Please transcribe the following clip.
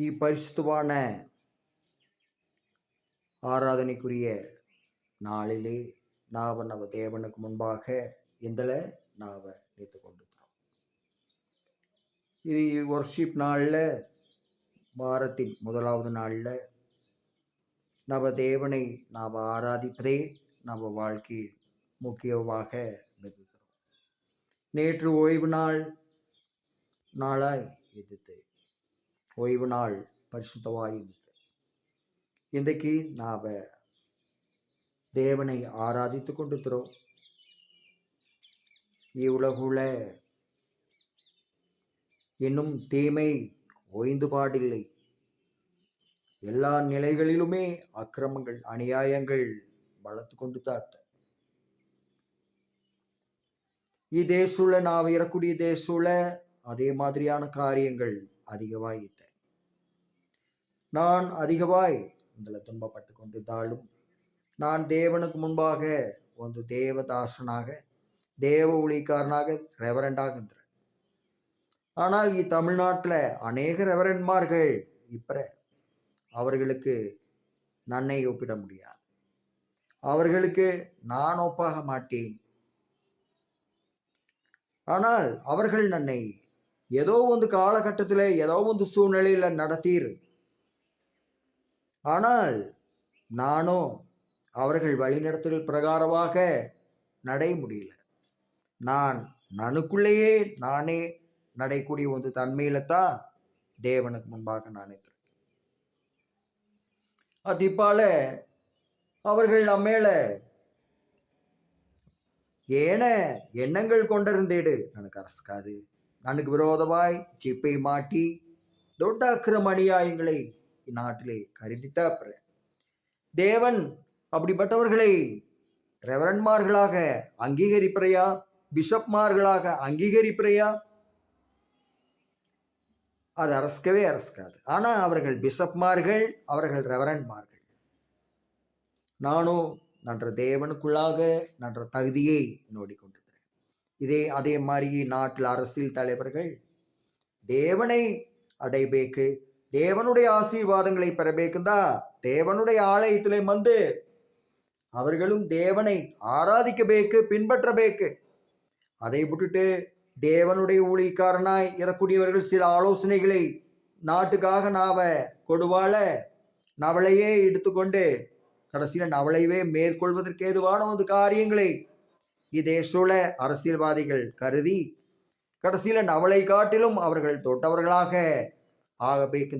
ಈ ಪರಿಶುದ್ಧವಾன ஆராதனைக்குரிய நாளிலே நம்ம தேவனுக்கு முன்பாக இந்தல நாவ நிறுத்து கொண்டிருக்கிறோம். இது வர்ஷிப் நாளில் வாரத்தின் முதலாவது நாளில் நம்ம தேவனை நாம் ஆராதிப்பதே நம்ம வாழ்க்கை முக்கியமாக நிறுத்துகிறோம். நேற்று ஓய்வு நாளாய் இருந்தது. ஓய்வு நாள் பரிசுத்தவாய் இருந்தது. இன்றைக்கு நாம் தேவனை ஆராதித்து கொண்டிருக்கிறோம். இவ்வுலகுல இன்னும் தீமை ஓய்ந்துபாடில்லை. எல்லா நிலைகளிலுமே அக்கிரமங்கள் அநியாயங்கள் வளர்த்து கொண்டு தாத்த தேசூல நாம் இறக்கூடிய தேசூல அதே மாதிரியான காரியங்கள் அதிகமாயித்த. நான் அதிகமாய் இதில் துன்பப்பட்டு கொண்டிருந்தாலும் நான் தேவனுக்கு முன்பாக ಒಂದು தேவதாசனாக தேவ ஊழியக்காரனாக ரெவரண்டாக இருக்கிறேன். ஆனால் தமிழ்நாட்டில் அநேக ரெவரண்ட்மார்கள் இப்ப அவர்களுக்கு நன்னை ஒப்பிட முடியாது. அவர்களுக்கு நான் ஒப்பாக மாட்டேன். ஆனால் அவர்கள் நன்னை ஏதோ ಒಂದು காலகட்டத்தில் ஏதோ ಒಂದು சூழ்நிலையில் நடத்தீர். ஆனால் நானோ அவர்கள் வழிநடத்தல் பிரகாரமாக நடை முடியல. நான் நனுக்குள்ளேயே நானே நடைக்கூடிய ಒಂದು தன்மையில தான் தேவனுக்கு முன்பாக நான் இருக்கிறேன். அதிப்பால அவர்கள் நம்மேல ஏன எண்ணங்கள் கொண்டிருந்தேடு எனக்கு அரசுக்காது. ನನக்கு விரோதமாய் சிப்பை மாட்டி ದೊಡ್ಡ அக்கிரம அநியாயங்களை இந்நாட்டிலே கருதித்த தேவன் அப்படிப்பட்டவர்களை ரெவரண்ட்மார்களாக அங்கீகரிப்பறையா, பிஷப்மார்களாக அங்கீகரிப்பறையா? அது அரசுக்கவே அரசுக்காது. ஆனால் அவர்கள் பிஷப்மார்கள், அவர்கள் ரெவரண்ட்மார்கள். நானும் நன்ற தேவனுக்குள்ளாக நன்ற தகுதியை நோடிக்கொண்டிருக்கிறேன். அதே மாதிரி நாட்டில் அரசியல் தலைவர்கள் தேவனை அடைபேக்கு, தேவனுடைய ஆசீர்வாதங்களை பெறಬೇಕಂದா தேவனுடைய ஆலயத்திலே வந்து அவர்களும் தேவனை ஆராதிக்கಬೇಕು, பின்பற்றಬೇಕು. அதை விட்டுட்டு தேவனுடைய ஊழியக்காரனாய் இறக்கூடியவர்கள் சில ஆலோசனைகளை நாட்டுக்காக நாவ கொடுவாள நவளையே எடுத்துக்கொண்டு கடைசியில் நவளைவே மேற்கொள்வதற்கு ஏதுவான ஒரு காரியங்களை தேசோல அரசியல்வாதிகள் கருதி கடைசியில் நவளை காட்டிலும் அவர்கள் தொட்டவர்களாக ஆகಬೇಕು.